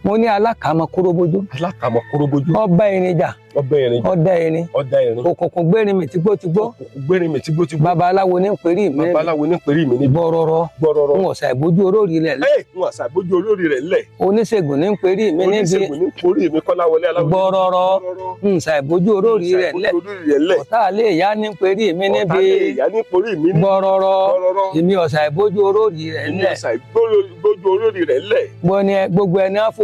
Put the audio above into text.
mo ní alákàámọ kóróbójú. alákàámọ kóróbójú. ọba irin jà. ọba irin jà. ọdẹ irin. ọdẹ irin. òkùnkùn gbérin mi tígbótígbó. òkùnkùn gbérin mi tígbótígbó. babaláwo ní pèrí mi. babaláwo ní pèrí mi ní. gbọrọrọ. gbọrọrọ. n ò ṣàìbójú olórí rẹ̀ lẹ̀. n ò ṣàìbójú olórí rẹ̀ lẹ̀. oníṣègùn ní pèrí mi níbi. oníṣègùn ní pèrí mi Kọ́láwọlé Aláwọ̀dé. gbọrọrọ. n ṣàìbójú olórí rẹ̀ lẹ̀. ọ̀tá àlẹ́ ìyá ní pèrí mi níbi. ọ̀tá àlẹ́ ìyá ní pèrí mi ní. gbọrọrọ. èmi ò ṣàìbójú olórí rẹ̀ lẹ̀. èmi ò ṣàìbójú olórí rẹ̀ lẹ̀. gbogbo ẹni á fò